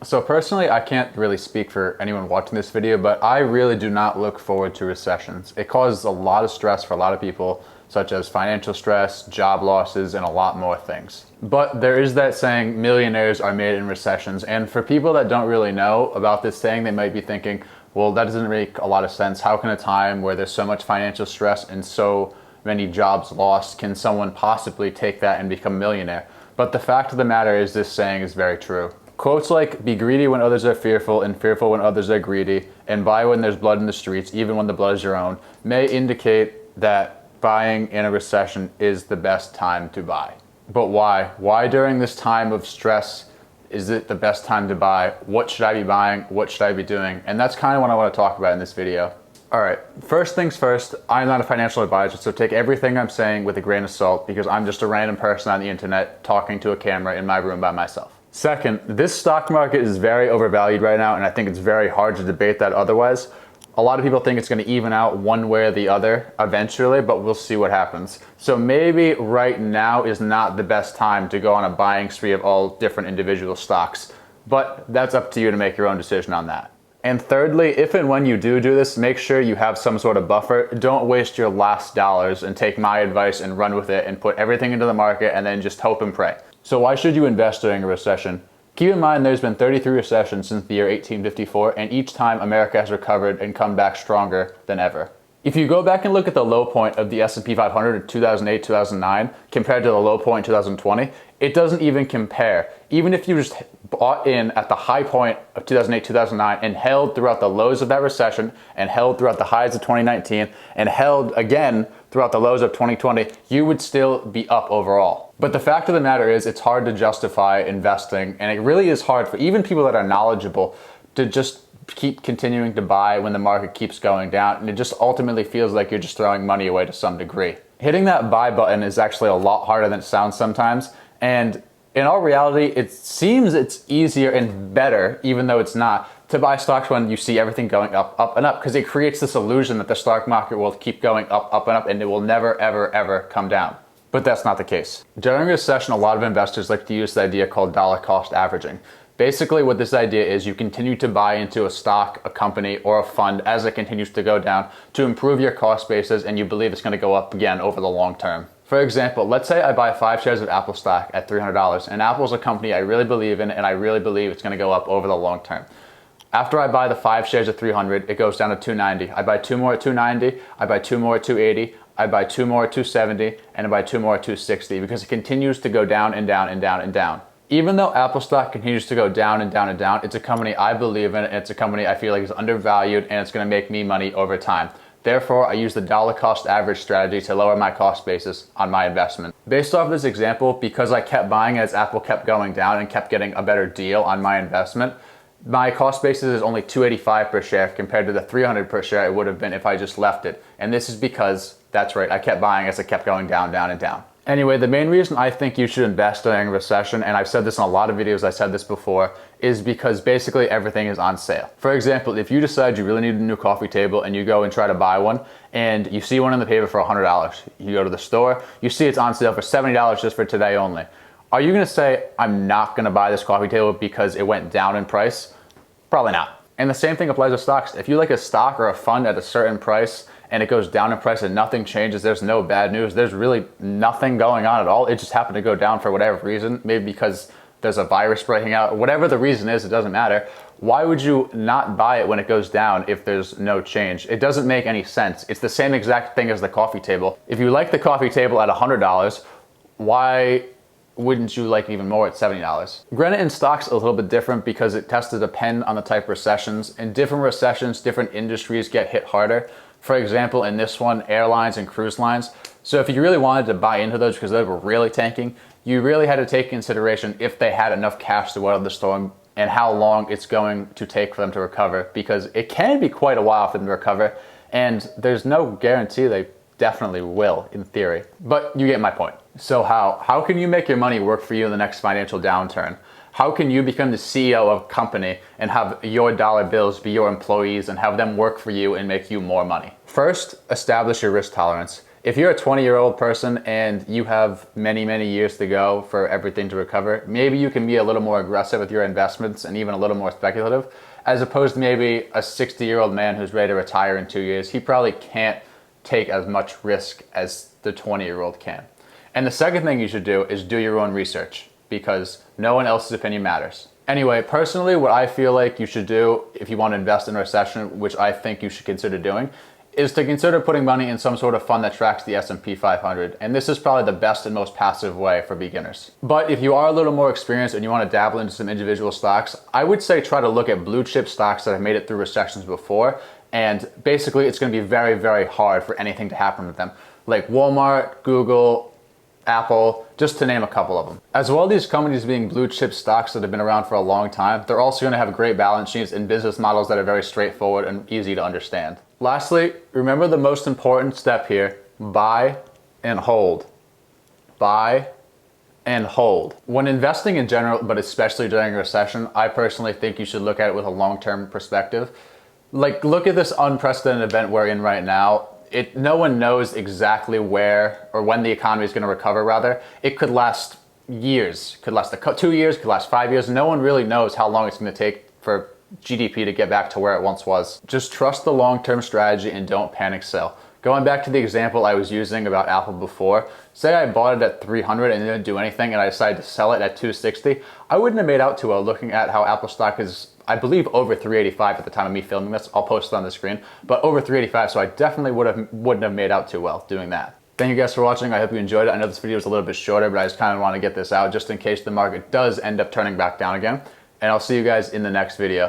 So personally, I can't really speak for anyone watching this video, but I really do not look forward to recessions. It causes a lot of stress for a lot of people, such as financial stress, job losses, and a lot more things. But there is that saying, millionaires are made in recessions. And for people that don't really know about this saying, they might be thinking, well, that doesn't make a lot of sense. How can a time where there's so much financial stress and so many jobs lost, can someone possibly take that and become a millionaire? But the fact of the matter is this saying is very true. Quotes like, be greedy when others are fearful and fearful when others are greedy, and buy when there's blood in the streets, even when the blood is your own, may indicate that buying in a recession is the best time to buy. But why? Why during this time of stress is it the best time to buy? What should I be buying? What should I be doing? And that's kind of what I want to talk about in this video. All right, first things first, I'm not a financial advisor, so take everything I'm saying with a grain of salt because I'm just a random person on the internet talking to a camera in my room by myself. Second, this stock market is very overvalued right now, and I think it's very hard to debate that otherwise. A lot of people think it's going to even out one way or the other eventually, but we'll see what happens. So maybe right now is not the best time to go on a buying spree of all different individual stocks, but that's up to you to make your own decision on that. And thirdly, if and when you do this, make sure you have some sort of buffer. Don't waste your last dollars and take my advice and run with it and put everything into the market and then just hope and pray. So why should you invest during a recession? Keep in mind there's been 33 recessions since the year 1854, and each time America has recovered and come back stronger than ever. If you go back and look at the low point of the S&P 500 in 2008-2009 compared to the low point in 2020, it doesn't even compare. Even if you just bought in at the high point of 2008-2009 and held throughout the lows of that recession and held throughout the highs of 2019 and held again throughout the lows of 2020, you would still be up overall. But the fact of the matter is it's hard to justify investing, and it really is hard for even people that are knowledgeable to just keep continuing to buy when the market keeps going down, and it just ultimately feels like you're just throwing money away to some degree. Hitting that buy button is actually a lot harder than it sounds sometimes, and in all reality, it seems it's easier and better, even though it's not, to buy stocks when you see everything going up, up, and up, because it creates this illusion that the stock market will keep going up, up, and up, and it will never, ever, ever come down. But that's not the case. During a recession, a lot of investors like to use the idea called dollar cost averaging. Basically, what this idea is, you continue to buy into a stock, a company, or a fund as it continues to go down to improve your cost basis, and you believe it's going to go up again over the long term. For example, let's say I buy 5 shares of Apple stock at $300, and Apple's a company I really believe in, and I really believe it's going to go up over the long term. After I buy the 5 shares at $300, it goes down to $290. I buy 2 more at $290, I buy 2 more at $280, I buy 2 more at $270, and I buy 2 more at $260, because it continues to go down and down and down and down. Even though Apple stock continues to go down and down and down, it's a company I believe in, and it's a company I feel like is undervalued, and it's going to make me money over time. Therefore, I use the dollar cost average strategy to lower my cost basis on my investment. Based off this example, because I kept buying as Apple kept going down and kept getting a better deal on my investment, my cost basis is only $285 per share compared to the $300 per share it would have been if I just left it. And this is because, that's right, I kept buying as it kept going down, down, and down. Anyway, the main reason I think you should invest during a recession, and I've said this in a lot of videos, I said this before, is because basically everything is on sale. For example, if you decide you really need a new coffee table and you go and try to buy one, and you see one in the paper for $100, you go to the store, you see it's on sale for $70 just for today only. Are you gonna say, I'm not gonna buy this coffee table because it went down in price? Probably not. And the same thing applies to stocks. If you like a stock or a fund at a certain price and it goes down in price and nothing changes, there's no bad news, there's really nothing going on at all, it just happened to go down for whatever reason, maybe because there's a virus breaking out, whatever the reason is, it doesn't matter. Why would you not buy it when it goes down if there's no change? It doesn't make any sense. It's the same exact thing as the coffee table. If you like the coffee table at $100, why wouldn't you like it even more at $70? Granted, in stocks, a little bit different because it has to depend on the type of recessions. In different recessions, different industries get hit harder. For example, in this one, airlines and cruise lines. So if you really wanted to buy into those because they were really tanking, you really had to take consideration if they had enough cash to weather the storm and how long it's going to take for them to recover, because it can be quite a while for them to recover, and there's no guarantee they definitely will, in theory. But you get my point. So how can you make your money work for you in the next financial downturn? How can you become the CEO of a company and have your dollar bills be your employees and have them work for you and make you more money? First, establish your risk tolerance. If you're a 20-year-old person and you have many, many years to go for everything to recover, maybe you can be a little more aggressive with your investments and even a little more speculative, as opposed to maybe a 60-year-old man who's ready to retire in 2 years. He probably can't take as much risk as the 20-year-old can. And the second thing you should do is do your own research, because no one else's opinion matters. Anyway, personally, what I feel like you should do if you want to invest in a recession, which I think you should consider doing, is to consider putting money in some sort of fund that tracks the S&P 500. And this is probably the best and most passive way for beginners. But if you are a little more experienced and you want to dabble into some individual stocks, I would say try to look at blue chip stocks that have made it through recessions before. And basically, it's going to be very, very hard for anything to happen with them. Like Walmart, Google, Apple, just to name a couple of them. As well as these companies being blue chip stocks that have been around for a long time, they're also going to have great balance sheets and business models that are very straightforward and easy to understand. Lastly, remember the most important step here: buy and hold. Buy and hold. When investing in general, but especially during a recession, I personally think you should look at it with a long-term perspective. Like, look at this unprecedented event we're in right now. No one knows exactly where or when the economy is going to recover, rather. It could last years, could last 2 years, could last 5 years. No one really knows how long it's going to take for GDP to get back to where it once was. Just trust the long-term strategy and don't panic sell. Going back to the example I was using about Apple before, say I bought it at 300 and it didn't do anything and I decided to sell it at 260, I wouldn't have made out too well looking at how Apple stock is, I believe, over 385 at the time of me filming this. I'll post it on the screen, but over 385, so I definitely wouldn't have made out too well doing that. Thank you guys for watching. I hope you enjoyed it. I know this video was a little bit shorter, but I just kind of want to get this out just in case the market does end up turning back down again. And I'll see you guys in the next video.